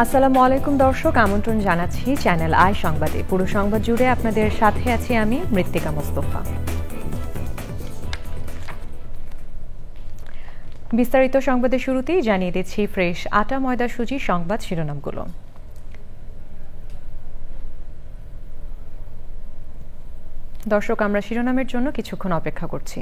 আসসালামু আলাইকুম দর্শক, আমন্ত্রণ জানাচ্ছি চ্যানেল আই সংবাদে। পুরো সংবাদ জুড়ে আপনাদের সাথে আছি আমি মৃত্তিকা মোস্তফা। বিস্তারিত সংবাদের শুরুতেই জানিয়ে দিচ্ছি ফ্রেশ আটা ময়দা সুজি সংবাদ শিরোনামগুলো। দর্শক, আমরা শিরোনামের জন্য কিছুক্ষণ অপেক্ষা করছি।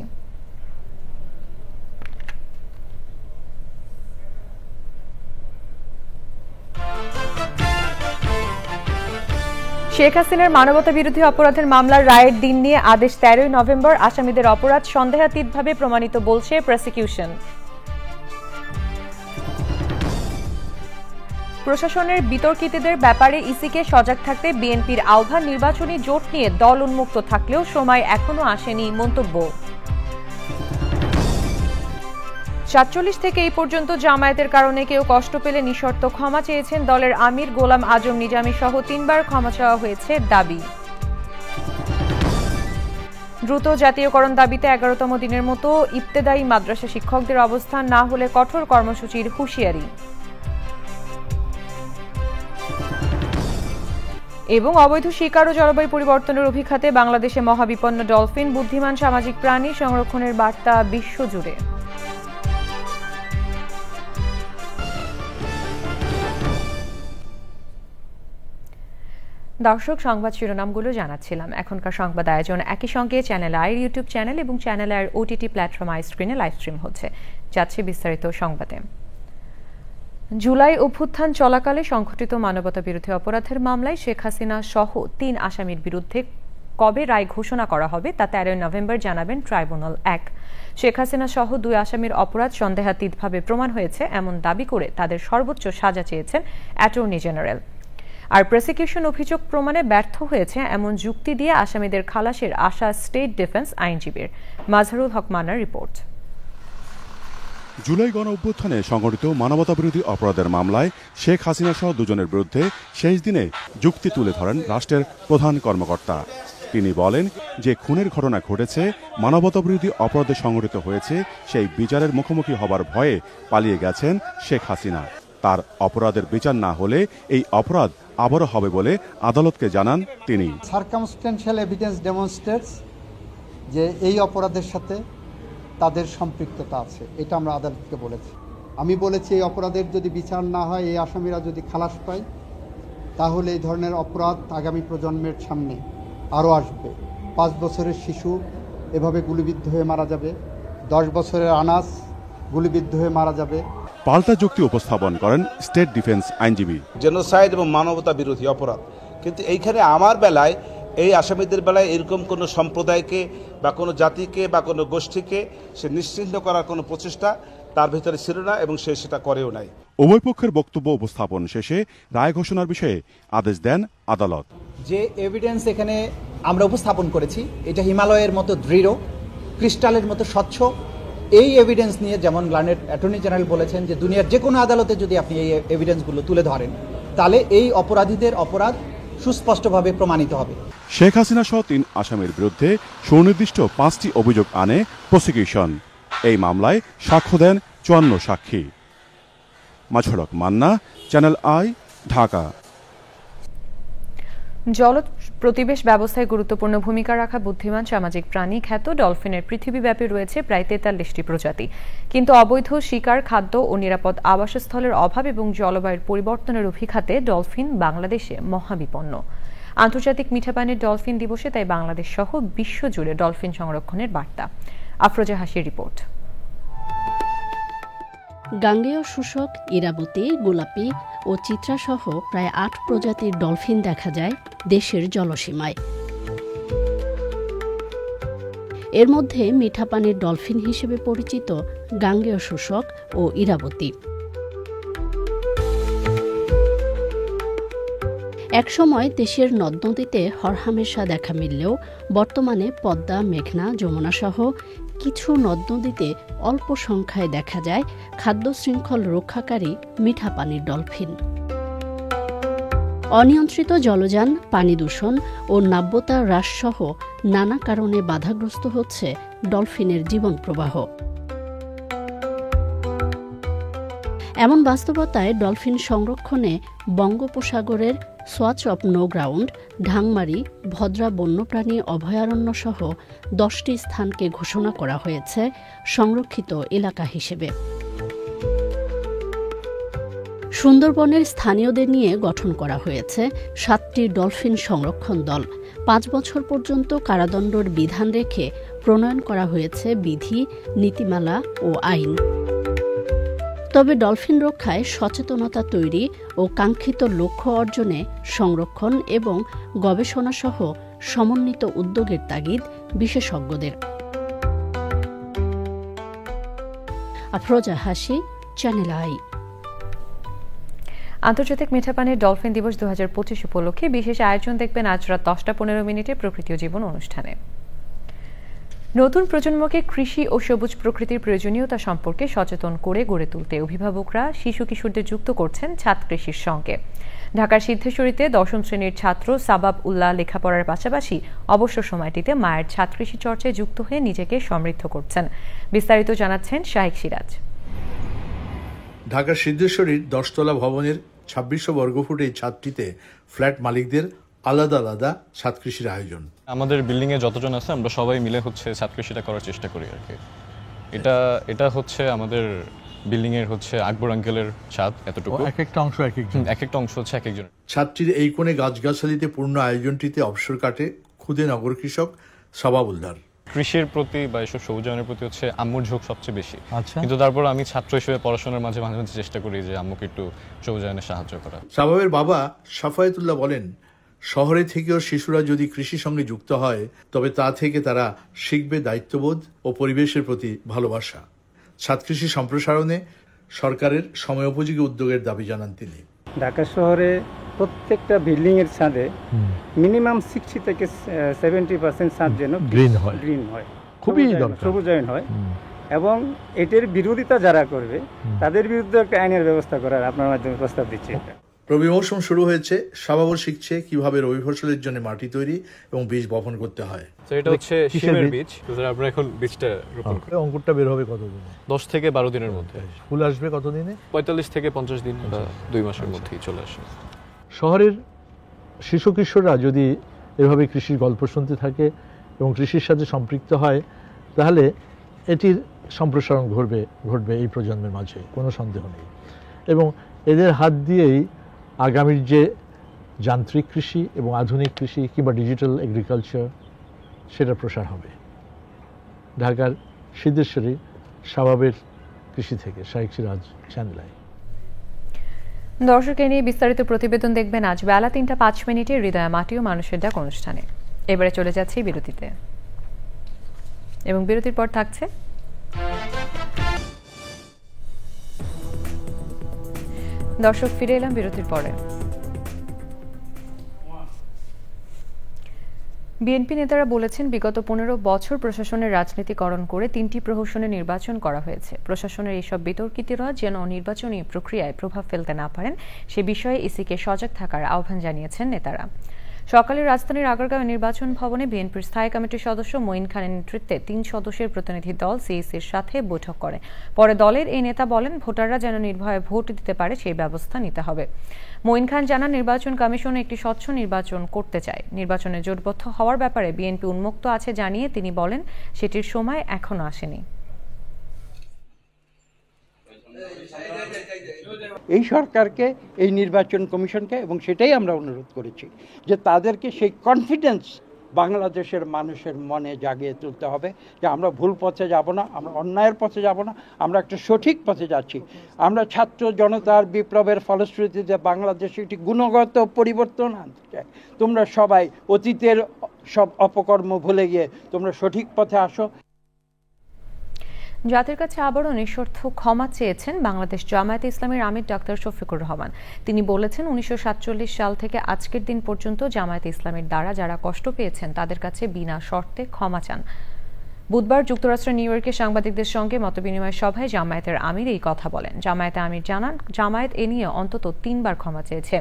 শেখ হাসিনার মানবতা বিরোধী অপরাধের মামলার রায়ের দিন নিয়ে আদেশ 13 নভেম্বর। আসামিদের অপরাধ সন্দেহাতীতভাবে প্রমাণিত বলছে প্রসিকিউশন। প্রশাসনের বিতর্কিতদের ব্যাপারে ইসিকে সজাগ থাকতে বিএনপির আহ্বান। নির্বাচনী জোট নিয়ে দল উন্মুক্ত থাকলেও সময় এখনো আসেনি মন্তব্য। ৪৭ থেকে এই পর্যন্ত জামায়াতের কারণে কেউ কষ্ট পেলে নিঃশর্ত ক্ষমা চেয়েছেন দলের আমির গোলাম আজম নিজামী সহ ৩ বার ক্ষমা চাওয়া হয়েছে দাবি। দ্রুত জাতীয়করণ দাবিতে ১১তম দিনের মতো ইবতেদায়ী মাদ্রাসা শিক্ষকদের অবস্থান না হলে কঠোর কর্মসূচির হুঁশিয়ারি। এবং অবৈধ শিকার ও জলবায়ু পরিবর্তনের অভিঘাতে বাংলাদেশে মহাবিপন্ন ডলফিন। বুদ্ধিমান সামাজিক প্রাণী সংরক্ষণের বার্তা বিশ্বজুড়ে। দর্শক, সংবাদ শিরোনামগুলো জানাচ্ছিলাম। এখনকার সংবাদ আয়োজন একই সঙ্গে চ্যানেল আইয়ের ইউটিউব চ্যানেল এবং চ্যানেল আইয়ের ওটিটি প্ল্যাটফর্ম আই স্ক্রিনে লাইভ স্ট্রিম হচ্ছে। যাচ্ছে বিস্তারিত সংবাদে। জুলাই অভ্যুত্থান চলাকালে সংঘটিত মানবতা বিরোধী অপরাধের মামলায় শেখ হাসিনা সহ ৩ আসামির বিরুদ্ধে কবে রায় ঘোষণা করা হবে তা 13 নভেম্বর জানাবেন ট্রাইব্যুনাল ১। শেখ হাসিনা সহ ২ আসামির অপরাধ সন্দেহাতীতভাবে প্রমাণ হয়েছে এমন দাবি করে তাদের সর্বোচ্চ সাজা চেয়েছেন অ্যাটর্নি জেনারেল। আর প্রসিকিউশন অভিযোগ প্রমাণে ব্যর্থ হয়েছে এমন যুক্তি দিয়ে আসামিদের খালাসের আশা স্টেট ডিফেন্স আইনজীবীর। মাজহারুল হক মান্নার রিপোর্ট। জুলাই গণ অভ্যুত্থানে সংঘটিত মানবতাবিরোধী অপরাধের মামলায় শেখ হাসিনা সহ ২ জনের বিরুদ্ধে শেষ দিনে যুক্তি তুলে ধরেন রাষ্ট্রের প্রধান কর্মকর্তা। তিনি বলেন যে খুনের ঘটনা ঘটেছে, মানবতাবিরোধী অপরাধে সংঘটিত হয়েছে, সেই বিচারের মুখোমুখি হবার ভয়ে পালিয়ে গেছেন শেখ হাসিনা। তার অপরাধের বিচার না হলে এই অপরাধ আবারও হবে বলে আদালতকে জানান তিনি। সার্কামস্ট্যান্সিয়াল এভিডেন্স ডেমনস্ট্রেটস যে এই অপরাধের সাথে তাদের সম্পৃক্ততা আছে, এটা আমরা আদালতকে বলেছি। আমি বলেছি এই অপরাধের যদি বিচার না হয়, এই আসামিরা যদি খালাস পায়, তাহলে এই ধরনের অপরাধ আগামী প্রজন্মের সামনে আরও আসবে। ৫ বছরের শিশু এভাবে গুলিবিদ্ধ হয়ে মারা যাবে, ১০ বছরের আনাস গুলিবিদ্ধ হয়ে মারা যাবে। পাল্টা যুক্তি উপস্থাপন করেন স্টেট ডিফেন্স আইনজীবী। জেনোসাইড এবং মানবতা বিরোধী অপরাধ, কিন্তু এইখানে আমার বেলায় এই আসামিদের বেলায় এরকম কোনো সম্প্রদায়কে বা কোনো জাতিকে বা কোনো গোষ্ঠীকে সে নিশ্চিহ্ন করার কোনো প্রচেষ্টা তার ভিতরে ছিল না এবং সে সেটা করেও নাই। উভয় পক্ষের বক্তব্য উপস্থাপন শেষে রায় ঘোষণার বিষয়ে আদেশ দেন আদালত। যে এভিডেন্স এখানে আমরা উপস্থাপন করেছি এটা হিমালয়ের মতো দৃঢ়, ক্রিস্টালের মতো স্বচ্ছ। এই এভিডেন্স নিয়ে যেমন লার্নেড অ্যাটর্নি জেনারেল বলেছেন যে দুনিয়ার যে কোনো আদালতে যদি আপনি এই এভিডেন্সগুলো তুলে ধরেন, তাহলে এই অপরাধীদের অপরাধ সুস্পষ্টভাবে প্রমাণিত হবে। শেখ হাসিনা সহ ৩ আসামির বিরুদ্ধে সুনির্দিষ্ট ৫টি অভিযোগ আনে প্রসিকিউশন। এই মামলায় সাক্ষ্য দেন ৫৪ সাক্ষী। মাজহারুল হক মান্না, চ্যানেল আই, ঢাকা। জল প্রতিবেশ ব্যবস্থায় গুরুত্বপূর্ণ ভূমিকা রাখা বুদ্ধিমান সামাজিক প্রাণী খ্যাত ডলফিনের পৃথিবীব্যাপী রয়েছে প্রায় ৪৩টি প্রজাতি। কিন্তু অবৈধ শিকার, খাদ্য ও নিরাপদ আবাসস্থলের অভাব এবং জলবায়ুর পরিবর্তনের অভিঘাতে ডলফিন বাংলাদেশে মহাবিপন্ন। আন্তর্জাতিক মিঠা পানির ডলফিন দিবসে তাই বাংলাদেশ সহ বিশ্বজুড়ে ডলফিন সংরক্ষণের বার্তা। আফরোজা হাসির রিপোর্ট। গাঙ্গেয় শুষ্ক, ইরাবতী, গোলাপি ও চিত্রাসহ প্রায় ৮ প্রজাতির ডলফিন দেখা যায় দেশের জলসীমায়। এর মধ্যে মিঠা পানির ডলফিন হিসেবে পরিচিত গাঙ্গেয় শুষ্ক ও ইরাবতী। একসময় দেশের নদ নদীতে হরহামেশা দেখা মিললেও বর্তমানে পদ্মা, মেঘনা, যমুনা সহ কিছু নদ নদীতে অল্প সংখ্যায় দেখা যায় খাদ্য শৃঙ্খল রক্ষাকারী মিঠা পানির ডলফিন। অনিয়ন্ত্রিত জলযান, পানি দূষণ ও নাব্যতা হ্রাসসহ নানা কারণে বাধাগ্রস্ত হচ্ছে ডলফিনের জীবন প্রবাহ। এমন বাস্তবতায় ডলফিন সংরক্ষণে বঙ্গোপসাগরের swatch of no ground, Dhangmari, ভদ্রা বন্যপ্রাণী অভয়ারণ্য সহ 10টি স্থানকে ঘোষণা করা হয়েছে সংরক্ষিত এলাকা হিসেবে। সুন্দরবনের স্থানীয়দের নিয়ে গঠন করা হয়েছে 7টি ডলফিন সংরক্ষণ দল। 5 বছর পর্যন্ত কারাদণ্ডের বিধান রেখে প্রণয়ন করা হয়েছে বিধি, নীতিমালা ও আইন। তবে ডলফিন রক্ষায় সচেতনতা তৈরি ও কাঙ্ক্ষিত লক্ষ্য অর্জনে সংরক্ষণ এবং গবেষণাসহ সমন্বিত উদ্যোগের তাগিদ বিশেষজ্ঞদের। আফরোজা হাসি, চ্যানেল আই। আন্তর্জাতিক মিঠা পানির ডলফিন দিবস 2025 উপলক্ষে বিশেষ আয়োজন দেখবেন আজ রাত 10:15 প্রকৃতি ও জীবন অনুষ্ঠানে। নতুন প্রজন্মকে কৃষি ও সবুজ প্রকৃতির প্রয়োজনীয়তা সম্পর্কে সচেতন করে গড়ে তুলতে অভিভাবকরা শিশু কিশোরদের যুক্ত করছেন ছাদ কৃষির সঙ্গে। ঢাকার সিদ্ধেশ্বরীতে 10ম শ্রেণীর ছাত্র সাবাব উল্লাহ লেখাপড়ার পাশাপাশি অবসর সময়টিতে মায়ের ছাদ কৃষি চর্চায় যুক্ত হয়ে নিজেকে সমৃদ্ধ করছেন। বিস্তারিত জানাচ্ছেন শাহিক সিরাজ। ঢাকার সিদ্ধেশ্বরীর 10তলা ভবনের 2600 বর্গফুট এই ছাদটিতে ফ্ল্যাট মালিকদের আলাদা আলাদা ছাদ কৃষির আয়োজন। আমাদের বিল্ডিং এ যতজন আছে আমরা সবাই মিলে ছাদ কৃষিটা করার চেষ্টা করি আর কি। এটা হচ্ছে আমাদের বিল্ডিং এর আকবর আঙ্কেলের ছাদ। এতটুকু এক একটা অংশ হচ্ছে এক একজন। ছাদটির এই কোণে গাছগাছালিতে পূর্ণ আয়োজনটিতে অবসর কাটে খুদে নগর কৃষক সাবাব উল্লাহর। কৃষির প্রতি বা এসব সবুজায়নের প্রতি আম্মুর ঝোঁক সবচেয়ে বেশি। কিন্তু তারপর আমি ছাত্র হিসেবে পড়াশোনার মাঝে মাঝে চেষ্টা করি যে আম্মুকে একটু সবুজায়নে সাহায্য করা। সাবাবের বাবা সাফায়েতুল্লাহ বলেন, শহরে থেকেও শিশুরা যদি কৃষির সঙ্গে যুক্ত হয় তবে তা থেকে তারা শিখবে দায়িত্ববোধ ও পরিবেশের প্রতি ভালোবাসা। ছাদ কৃষি সম্প্রসারণে সরকারের সময়োপযোগী উদ্যোগের দাবি জানান তিনি। ঢাকা শহরে প্রত্যেকটা বিল্ডিং এর ছাদে মিনিমাম 60 থেকে 70% ছাদ যেন গ্রিন হয়, খুবই সবুজায়ন হয়। এবং এটির বিরোধিতা যারা করবে তাদের বিরুদ্ধে একটা আইনের ব্যবস্থা করার আপনার মাধ্যমে প্রস্তাব দিচ্ছি। রবি মৌসুম শুরু হয়েছে, সাবাবও শিখছে কিভাবে রবি ফসলের জন্য মাটি তৈরি এবং বীজ বপন করতে হয়। এটা হচ্ছে শিমের বীজ। আমরা এখন বীজটা রোপণ করি। অঙ্কুরটা বের হবে কতদিনে? 10 থেকে 12 দিনের মধ্যে। ফুল আসবে কতদিনে? 45 থেকে 50 দিন বা 2 মাসের মধ্যেই চলে আসে। শহরের শিশু কিশোররা যদি এভাবে কৃষির গল্প শুনতে থাকে এবং কৃষির সাথে সম্পৃক্ত হয় তাহলে এটির সম্প্রসারণ ঘটবে এই প্রজন্মের মাঝে, কোনো সন্দেহ নেই। এবং এদের হাত দিয়েই আগামীর যে যান্ত্রিক কৃষি এবং আধুনিক কৃষি কিংবা ডিজিটাল এগ্রিকালচার সেটা প্রসার হবে। ঢাকার সিদ্ধেশ্বরী সাবাবের কৃষি থেকে শাহিক সিরাজ, চ্যানেল আই। দর্শককে নিয়ে বিস্তারিত প্রতিবেদন দেখবেন আজ বেলা 3:05 হৃদয় মাটি ও মানুষের ডাক অনুষ্ঠানে। এবারে চলে যাচ্ছি বিরতিতে এবং বিরতির পর থাকছে দর্শক ফিরে এলাম বিরতির পরে। বিএনপি নেতারা বলেছেন বিগত 15 বছর প্রশাসনের রাজনীতিকরণ করে 3টি প্রহসনে নির্বাচন করা হয়েছে। প্রশাসনের এইসব বিতর্কিতরা যেন নির্বাচনী প্রক্রিয়ায় প্রভাব ফেলতে না পারেন সে বিষয়ে ইসিকে সজাগ থাকার আহ্বান জানিয়েছেন নেতারা। সকালে রাজধানীর আগারগাঁও নির্বাচন ভবনে বিএনপির স্থায়ী কমিটির সদস্য মঈন খানের নেতৃত্বে 3 সদস্যের প্রতিনিধি দল সিইসির সাথে বৈঠক করে। পরে দলের এই নেতা বলেন ভোটাররা যেন নির্ভয়ে ভোট দিতে পারে সেই ব্যবস্থা নিতে হবে। মঈন খান জানান নির্বাচন কমিশন একটি স্বচ্ছ নির্বাচন করতে চায়। নির্বাচনে জোটবদ্ধ হওয়ার ব্যাপারে বিএনপি উন্মুক্ত আছে জানিয়ে তিনি বলেন সেটির সময় এখনো আসেনি। এই সরকারকে, এই নির্বাচন কমিশনকে, এবং সেটাই আমরা অনুরোধ করেছি যে তাদেরকে সেই কনফিডেন্স বাংলাদেশের মানুষের মনে জাগিয়ে তুলতে হবে যে আমরা ভুল পথে যাব না, আমরা অন্যায়ের পথে যাব না, আমরা একটা সঠিক পথে যাচ্ছি। আমরা ছাত্র জনতার বিপ্লবের ফলশ্রুতিতে বাংলাদেশে একটি গুণগত পরিবর্তন আনতে চাই। তোমরা সবাই অতীতের সব অপকর্ম ভুলে গিয়ে তোমরা সঠিক পথে আসো। জাতির কাছে আবারও নিঃশর্ত ক্ষমা চেয়েছেন বাংলাদেশ জামায়াতে ইসলামীর আমির ডাক্তার শফিকুর রহমান। তিনি বলেছেন 1947 সাল থেকে আজকের দিন পর্যন্ত জামায়াতে ইসলামীর দ্বারা যারা কষ্ট পেয়েছেন তাদের কাছে বিনা শর্তে ক্ষমা চান। বুধবার যুক্তরাষ্ট্রের নিউ ইয়র্কে সাংবাদিকদের সঙ্গে মতবিনিময় সভায় জামায়াতের আমির এই কথা বলেন। জামায়াতে আমির জানান জামায়াত এ নিয়ে অন্তত 3 বার ক্ষমা চেয়েছে।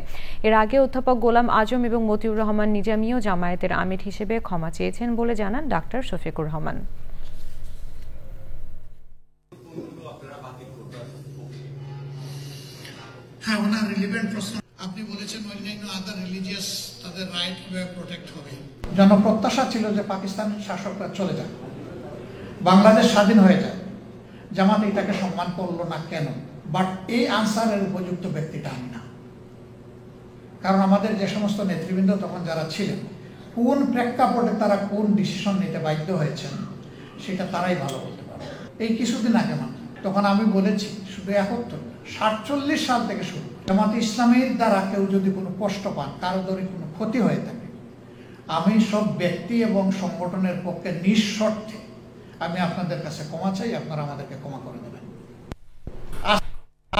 এর আগে অধ্যাপক গোলাম আজম এবং মতিউর রহমান নিজামীও জামায়াতের আমির হিসেবে ক্ষমা চেয়েছেন বলে জানান ডাক্তার শফিকুর রহমান। হ্যাঁ, ওনার রিলিভেন্ট প্রশ্ন আপনি বলেছেন অন্যান্য আদার রিলিজিয়াস তাদের রাইট কিভাবে প্রোটেক্ট হবে। জনপ্রত্যাশা ছিল যে পাকিস্তানের শাসকরা চলে যায়, বাংলাদেশ স্বাধীন হয়ে যায়। জামাত এটাকে সম্মান করলো না কেন? বাট এই আনসারের উপযুক্ত ব্যক্তিটা আমি না, কারণ আমাদের যে সমস্ত নেতৃবৃন্দ তখন যারা ছিলেন, কোন প্রেক্ষাপটে তারা কোন ডিসিশন নিতে বাধ্য হয়েছেন সেটা তারাই ভালো বলতে পারে। এই কিছুদিন আগে তখন আমি বলেছি শুধু 47 সাল থেকে শুরু, জামাত ইসলামের দ্বারা কেউ যদি কোনো কষ্ট পান, কারো ধরে কোনো ক্ষতি হয়ে থাকে, আমি সব ব্যক্তি এবং সংগঠনের পক্ষে নিঃশর্তে আমি আপনাদের কাছে ক্ষমা চাই, আপনারা আমাদেরকে ক্ষমা করে দেবেন।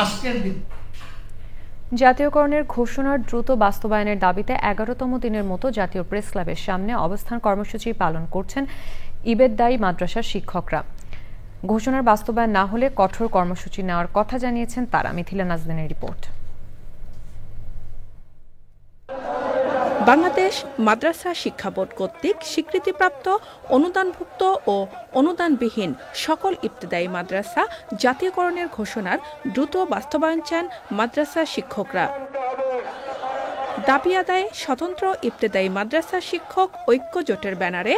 আজকের দিন জাতীয়করণের ঘোষণার দ্রুত বাস্তবায়নের দাবিতে 11তম দিনের মতো জাতীয় প্রেস ক্লাবের সামনে অবস্থান কর্মসূচি পালন করছেন ইবেদদায়ী মাদ্রাসার শিক্ষকরা। ঘোষণার বাস্তবায়ন না হলে কঠোর কর্মসূচি নেওয়ার কথা জানিয়েছেন তারা। মিথিলা নাজদিনের রিপোর্ট। বাংলাদেশ মাদ্রাসা শিক্ষা বোর্ড কর্তৃক স্বীকৃতিপ্রাপ্ত অনুদানভুক্ত ও অনুদানবিহীন সকল ইবতেদায়ী মাদ্রাসা জাতীয়করণের ঘোষণার দ্রুত বাস্তবায়ন চান মাদ্রাসা শিক্ষকরা। দাবি আদায়ে স্বতন্ত্র ইবতেদায়ী মাদ্রাসা শিক্ষক ঐক্য জোটের ব্যানারে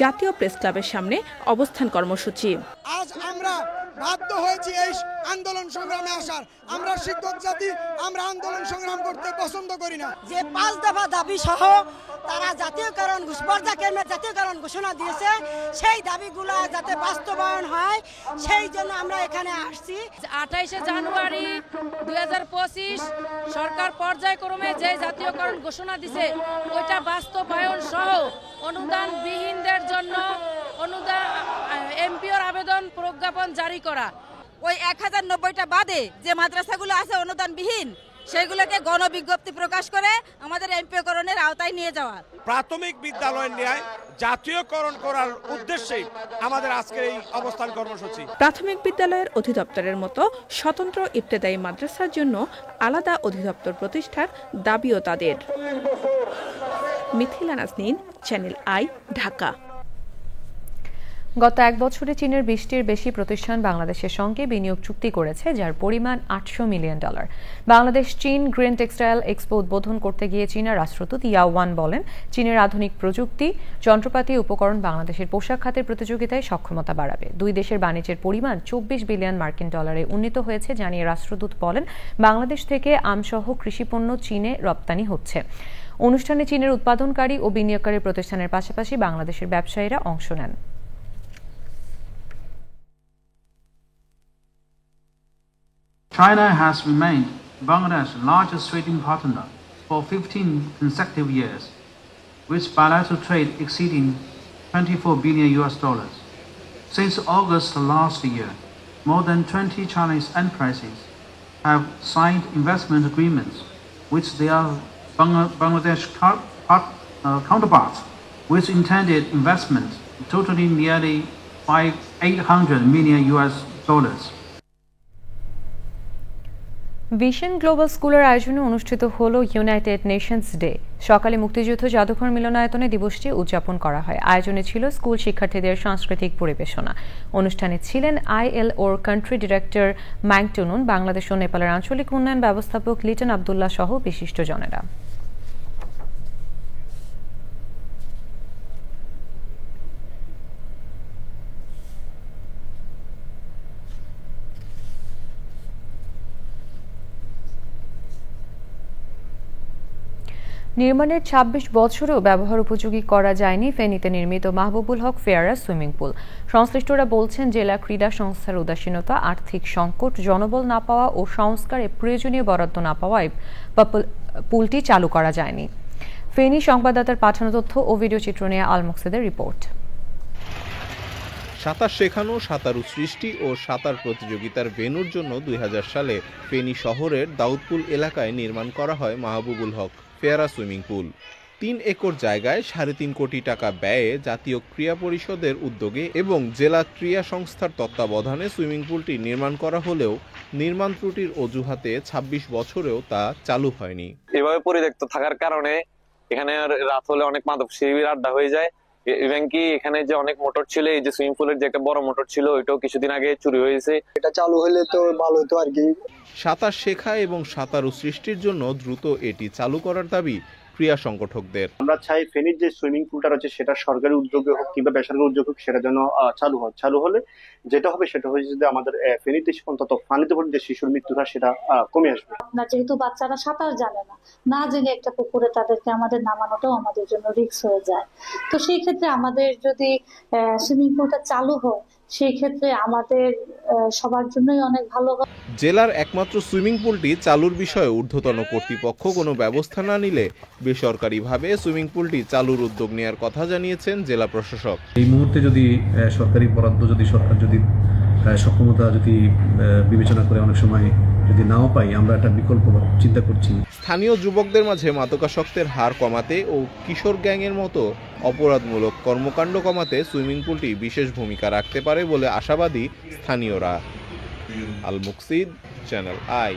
জাতীয় প্রেস ক্লাবের সামনে অবস্থান কর্মসূচি। আজ আমরা বাধ্য হয়েছি এই আন্দোলন সংগ্রামে আসার। আমরা শিক্ষক জাতি, আমরা আন্দোলন সংগ্রাম করতে পছন্দ করি না। যে 5 দফা দাবি সহ তারা জাতীয়করণ ঘোষণা দিয়েছে, সেই দাবিগুলো যাতে বাস্তবায়ন হয় সেই জন্য আমরা এখানে আসছি। 28শে জানুয়ারি 2025 সরকার পর্যায়ক্রমে যে জাতীয়করণ ঘোষণা দিছে ওইটা বাস্তবায়ন সহ অনুদানবিহীনদের জন্য অনুদান এমপিওর আবেদন প্রজ্ঞাপন জারি করা। ওই 1090টা বাদে যে মাদ্রাসাগুলো আছে অনুদানবিহীন, সেগুলোকে গণবিজ্ঞপ্তি প্রকাশ করে আমাদের এমপিওকরণের আওতায় নিয়ে যাওয়া। প্রাথমিক বিদ্যালয়ের ন্যায় জাতীয়করণ করার উদ্দেশ্যে আমাদের আজকের এই অবস্থান কর্মসূচি। প্রাথমিক বিদ্যালয়ের অধিদপ্তরের মতো স্বতন্ত্র ইবতেদায়ী মাদ্রাসার জন্য আলাদা অধিদপ্তর প্রতিষ্ঠার দাবিও তাদের। Mithila Naznin, channel I, Dhaka. গত এক বছরে চীনের 20টির বেশি প্রতিষ্ঠান বাংলাদেশের সঙ্গে বিনিয়োগ চুক্তি করেছে, যার পরিমাণ $800 মিলিয়ন। বাংলাদেশ চীন গ্রিন টেক্সটাইল এক্সপো উদ্বোধন করতে গিয়ে চীনের রাষ্ট্রদূত ইয়াও ওয়ান বলেন, চীনের আধুনিক প্রযুক্তি, যন্ত্রপাতি, উপকরণ বাংলাদেশের পোশাক খাতের প্রতিযোগিতায় সক্ষমতা বাড়াবে। দুই দেশের বাণিজ্যের পরিমাণ $24 বিলিয়ন উন্নীত হয়েছে জানিয়ে রাষ্ট্রদূত বলেন, বাংলাদেশ থেকে আমসহ কৃষিপণ্য চীনে রপ্তানি হচ্ছে। অনুষ্ঠানে চীনের উৎপাদনকারী ও বিনিয়োগকারী প্রতিষ্ঠানের পাশাপাশি বাংলাদেশের ব্যবসায়ীরা অংশ নেন। China has remained Bangladesh's largest trading partner for 15 consecutive years, with bilateral trade exceeding $24 billion. Since August last year, more than 20 Chinese enterprises have signed investment agreements with their Bangladesh counterparts, with intended investment totaling nearly $800 million. Vision global স্কুলের আয়োজনে অনুষ্ঠিত হল United Nations day. সকালে মুক্তিযুদ্ধ জাদুঘর মিলনায়তনে দিবসটি উদযাপন করা হয়। আয়োজনে ছিল স্কুল শিক্ষার্থীদের সাংস্কৃতিক পরিবেশনা। অনুষ্ঠানে ছিলেন ILOর কান্ট্রি ডিরেক্টর ম্যাং টুনুন, বাংলাদেশ ও নেপালের আঞ্চলিক উন্নয়ন ব্যবস্থাপক লিটন আবদুল্লাহ সহ বিশিষ্টজনেরা। নির্মাণের 26 বছরেও ব্যবহার উপযোগী করা যায়নি ফেনীতে নির্মিত মাহবুবুল হক ফেয়ারা সুইমিং পুল। সংশ্লিষ্টরা বলছেন, জেলা ক্রীড়া সংস্থার উদাসীনতা, আর্থিক সংকট, জনবল না পাওয়া ও সংস্কারে প্রয়োজনীয় বরাদ্দ না পাওয়ায় পুলটি চালু করা যায়নি। ফেনী সংবাদদাতার পাঠানো তথ্য ও ভিডিও চিত্র নিয়ে আল মুকসিদের রিপোর্ট। সাঁতার শেখানো, সাঁতারু সৃষ্টি ও সাঁতার প্রতিযোগিতার ভেন্যুর জন্য 2000 সালে ফেনী শহরের দাউদপুল এলাকায় নির্মাণ করা হয় মাহবুবুল হক ফেয়ারা সুইমিং পুল। 3 একর জায়গায় 3.5 কোটি টাকা ব্যয়ে জাতীয় ক্রীড়া পরিষদের উদ্যোগে এবং জেলা ক্রীড়া সংস্থার তত্ত্বাবধানে সুইমিং পুলটি নির্মাণ করা হলেও নির্মাণ ত্রুটির অজুহাতে 26 বছরেও তা চালু হয়নি। এভাবে পরিত্যক্ত থাকার কারণে এখানে রাত হলে অনেক মাদক শিবির আড্ডা হয়ে যায় ইভেন কি এখানে যে অনেক মোটর ছিল, এই যে সুইমিং পুলের যে একটা বড় মোটর ছিল ওইটাও কিছুদিন আগে চুরি হয়েছে। এটা চালু হলে তো ভালো হতো আর কি। সাঁতার শেখা এবং সাঁতারু সৃষ্টির জন্য দ্রুত এটি চালু করার দাবি ক্রীড়া সংগঠকদের। আমরা চাই ফেনীর যে সুইমিং পুলটা রয়েছে সেটা সরকারি উদ্যোগে হোক কিংবা বেসরকারি উদ্যোগ হোক, সেটা যেন চালু হয়। চালু হলে যেটা হবে সেটা হচ্ছে যে আমাদের ফেনীতে অন্তত পানিতে পড়ে যে শিশুর মৃত্যুটা সেটা কমে আসবে। না, যেহেতু বাচ্চারা সাঁতার জানে না জেনে একটা পুকুরে তাদেরকে আমাদের নামানোটাও আমাদের জন্য রিস্ক হয়ে যায়। তো সেই ক্ষেত্রে আমাদের যদি সুইমিং পুলটা চালু হয় সেই ক্ষেত্রে আমাদের সবার জন্যই অনেক ভালো হবে। জেলার একমাত্র সুইমিং পুলটি চালুর বিষয়ে ঊর্ধ্বতন কর্তৃপক্ষ কোনো ব্যবস্থা না নিলে বেসরকারিভাবে সুইমিং পুলটি চালুর উদ্যোগ নেওয়ার কথা জানিয়েছেন জেলা প্রশাসক। এই মুহূর্তে যদি সরকারি বরাদ্দ যদি সরকার যদি সক্ষমতা যদি বিবেচনা করে অনেক সময় যদি নাও পাই, আমরা একটা বিকল্প চিন্তা করছি। স্থানীয় যুবকদের মাঝে মাদকাসক্তের হার কমাতে ও কিশোর গ্যাংয়ের মতো অপরাধমূলক কর্মকাণ্ড কমাতে সুইমিং পুলটি বিশেষ ভূমিকা রাখতে পারে বলে আশাবাদী স্থানীয়রা। আল মুকসিদ, চ্যানেল আই।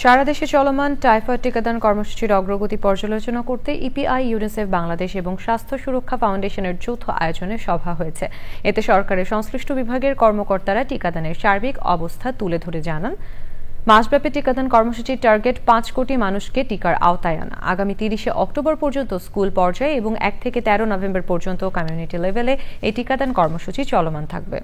সারা দেশে চলমান টাইফয়েড টিকাদান কর্মসূচির অগ্রগতি পর্যালোচনা করতে ইপিআই, ইউনিসেফ বাংলাদেশ এবং স্বাস্থ্য সুরক্ষা ফাউন্ডেশনের যৌথ আয়োজনে সভা হয়েছে। এতে সরকারের সংশ্লিষ্ট বিভাগের কর্মকর্তারা টিকাদানের সার্বিক অবস্থা তুলে ধরে জানান, মাসব্যাপী টিকাদান কর্মসূচির টার্গেট 5 কোটি মানুষকে টিকার আওতায় আনা। আগামী 30 অক্টোবর পর্যন্ত স্কুল পর্যায়ে এবং 1 থেকে 13 নভেম্বর পর্যন্ত কমিউনিটি লেভেলে এই টিকাদান কর্মসূচি চলমান থাকবে।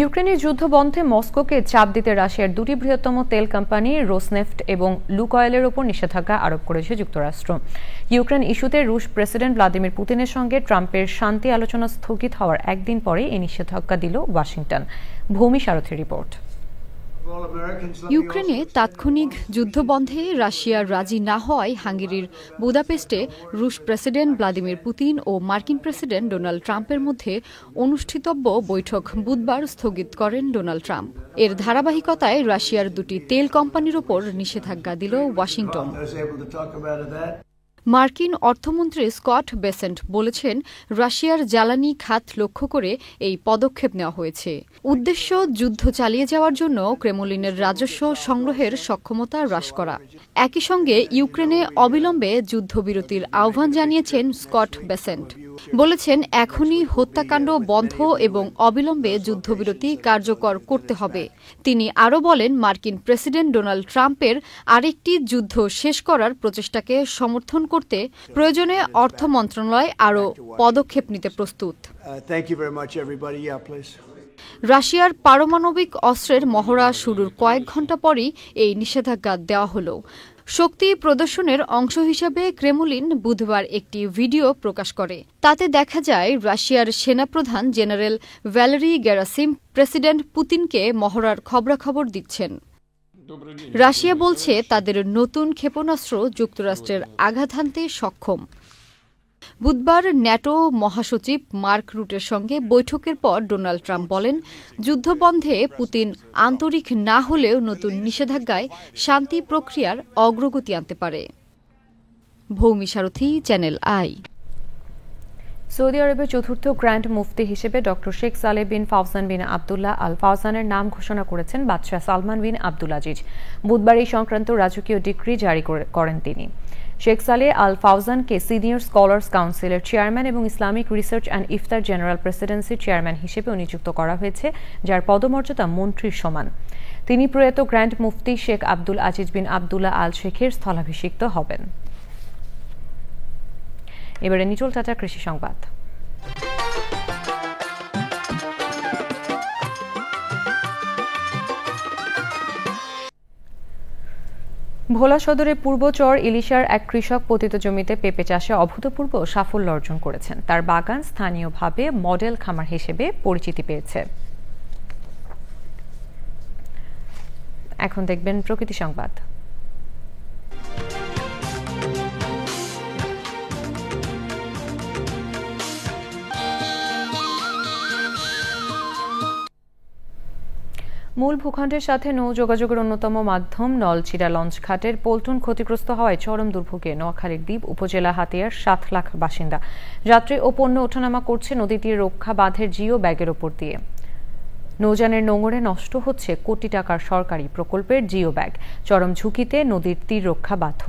ইউক্রেনের যুদ্ধ বন্ধে মস্কোকে চাপ দিতে রাশিয়ার দুটি বৃহত্তম তেল কোম্পানি রোসনেফট এবং লুকয়েলের ওপর নিষেধাজ্ঞা আরোপ করেছে যুক্তরাষ্ট্র। ইউক্রেন ইস্যুতে রুশ প্রেসিডেন্ট ভ্লাদিমির পুতিনের সঙ্গে ট্রাম্পের শান্তি আলোচনা স্থগিত হওয়ার একদিন পরে এই নিষেধাজ্ঞা দিল ওয়াশিংটন। ভূমি সারথী রিপোর্ট। ইউক্রেনে তাৎক্ষণিক যুদ্ধবন্ধে রাশিয়া রাজি না হওয়ায় হাঙ্গেরির বুদাপেস্টে রুশ প্রেসিডেন্ট ভ্লাদিমির পুতিন ও মার্কিন প্রেসিডেন্ট ডোনাল্ড ট্রাম্পের মধ্যে অনুষ্ঠিতব্য বৈঠক বুধবার স্থগিত করেন ডোনাল্ড ট্রাম্প। এর ধারাবাহিকতায় রাশিয়ার দুটি তেল কোম্পানির ওপর নিষেধাজ্ঞা দিল ওয়াশিংটন। মার্কিন অর্থমন্ত্রী স্কট বেসেন্ট বলেছেন, রাশিয়ার জ্বালানি খাত লক্ষ্য করে এই পদক্ষেপ নেওয়া হয়েছে। উদ্দেশ্য যুদ্ধ চালিয়ে যাওয়ার জন্য ক্রেমলিনের রাজস্ব সংগ্রহের সক্ষমতা হ্রাস করা। একই সঙ্গে ইউক্রেনে অবিলম্বে যুদ্ধবিরতির আহ্বান জানিয়েছেন স্কট বেসেন্ট। বলেছেন, এখনই হত্যাকাণ্ড বন্ধ এবং অবিলম্বে যুদ্ধবিরতি কার্যকর করতে হবে। তিনি আরও বলেন, মার্কিন প্রেসিডেন্ট ডোনাল্ড ট্রাম্পের আরেকটি যুদ্ধ শেষ করার প্রচেষ্টাকে সমর্থন করতে প্রয়োজনে অর্থ মন্ত্রণালয় আরও পদক্ষেপ নিতে প্রস্তুত। রাশিয়ার পারমাণবিক অস্ত্রের মহড়া শুরুর কয়েক ঘণ্টা পরই এই নিষেধাজ্ঞা দেওয়া হলো। শক্তি প্রদর্শনের অংশ হিসেবে ক্রেমলিন বুধবার একটি ভিডিও প্রকাশ করে। তাতে দেখা যায় রাশিয়ার সেনাপ্রধান জেনারেল ভ্যালেরি গেরাসিম প্রেসিডেন্ট পুতিনকে মহড়ার খবরাখবর দিচ্ছেন। রাশিয়া বলছে তাদের নতুন ক্ষেপণাস্ত্র যুক্তরাষ্ট্রের আঘাত হানতে সক্ষম। বুধবার ন্যাটো মহাসচিব মার্ক রুটের সঙ্গে বৈঠকের পর ডোনাল্ড ট্রাম্প বলেন, যুদ্ধবন্ধে পুতিন আন্তরিক না হলেও নতুন নিষেধাজ্ঞায় শান্তি প্রক্রিয়ার অগ্রগতি আনতে পারে। ভৌমি সারথী, চ্যানেল আই। সৌদি আরবের চতুর্থ গ্র্যান্ড মুফতি হিসেবে ডক্টর শেখ সালেহ বিন ফাউজান বিন আবদুল্লাহ আল ফাউজানের নাম ঘোষণা করেছেন বাদশাহ সালমান বিন আব্দুল আজিজ। বুধবার এই সংক্রান্ত রাজকীয় ডিক্রি জারি করেন তিনি। শেখ সালেহ আল ফাউজানকে সিনিয়র স্কলার্স কাউন্সিলের চেয়ারম্যান এবং Islamic research and iftar general প্রেসিডেন্সির চেয়ারম্যান হিসেবেও নিযুক্ত করা হয়েছে, যার পদমর্যাদা মন্ত্রীর সমান। তিনি প্রয়াত গ্র্যান্ড মুফতি শেখ আব্দুল আজিজ বিন আবদুল্লাহ আল শেখের স্থলাভিষিক্ত হবেন। এবারে নিটল টাটা কৃষি সংবাদ। ভোলা সদরের পূর্বচর ইলিশার এক কৃষক পতিত জমিতে পেঁপে চাষে অভূতপূর্ব সাফল্য অর্জন করেছেন। তার বাগান স্থানীয়ভাবে মডেল খামার হিসেবে পরিচিতি পেয়েছে। এখন দেখবেন প্রকৃতি সংবাদ। মূল ভূখণ্ডের সাথে নৌ যোগাযোগের অন্যতম মাধ্যম নলছিড়া লঞ্চঘাটের পল্টন ক্ষতিগ্রস্ত হওয়ায় চরম দুর্ভোগে নোয়াখালীর দ্বীপ উপজেলা হাতিয়ার 7 লাখ বাসিন্দা। যাত্রী ও পণ্য ওঠানামা করছে নদীটির রক্ষা বাঁধের জিও ব্যাগের ওপর দিয়ে। নৌযানের নোঙরে নষ্ট হচ্ছে কোটি টাকার সরকারি প্রকল্পের জিও ব্যাগ, চরম ঝুঁকিতে নদীর তীর রক্ষা বাধ্য।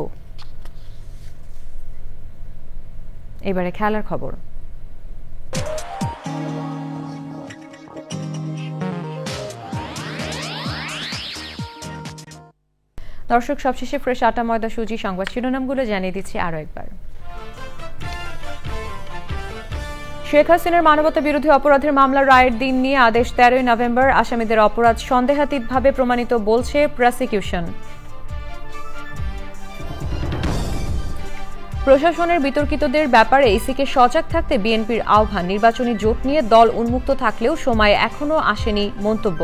এবারে খেলার খবর। দর্শক, সবশেষে ফ্রেশ আটা ময়দা সুজি সংবাদ শিরোনামগুলো জানিয়ে দিচ্ছি আরো একবার। শেখ হাসিনার মানবতা বিরোধী অপরাধের মামলার রায়ের দিন নিয়ে আদেশ 13 নভেম্বর। আসামিদের অপরাধ সন্দেহাতীতভাবে প্রমাণিত বলছে প্রসিকিউশন। প্রশাসনের বিতর্কিতদের ব্যাপারে ইসিকে সজাগ থাকতে বিএনপির আহ্বান। নির্বাচনী জোট নিয়ে দল উন্মুক্ত থাকলেও সময় এখনো আসেনি মন্তব্য।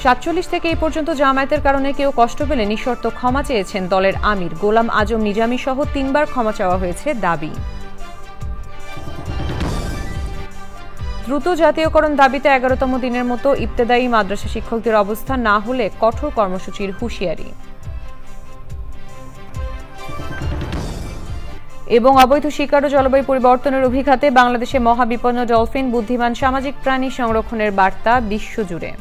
47 থেকে এই পর্যন্ত জামায়াতের কারণে কেউ কষ্ট পেলে নিঃশর্ত ক্ষমা চেয়েছেন দলের আমির। গোলাম আজম নিজামী সহ 3 বার ক্ষমা চাওয়া হয়েছে দাবি। দ্রুত জাতীয়করণ দাবিতে 11তম দিনের মতো ইবতেদায়ী মাদ্রাসা শিক্ষকদের অবস্থান না হলে কঠোর কর্মসূচির হুঁশিয়ারি। এবং অবৈধ শিকার ও জলবায়ু পরিবর্তনের অভিঘাতে বাংলাদেশে মহাবিপন্ন ডলফিন, বুদ্ধিমান সামাজিক প্রাণী সংরক্ষণের বার্তা বিশ্বজুড়ে।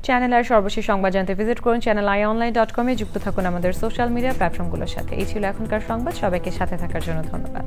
চ্যানেল আই সর্বশেষ সংবাদ জানতে ভিজিট করুন channelionline.com এ। যুক্ত থাকুন আমাদের সোশ্যাল মিডিয়া প্ল্যাটফর্মগুলোর সাথে। এই ছিল এখনকার সংবাদ। সবাইকে সাথে থাকার জন্য ধন্যবাদ।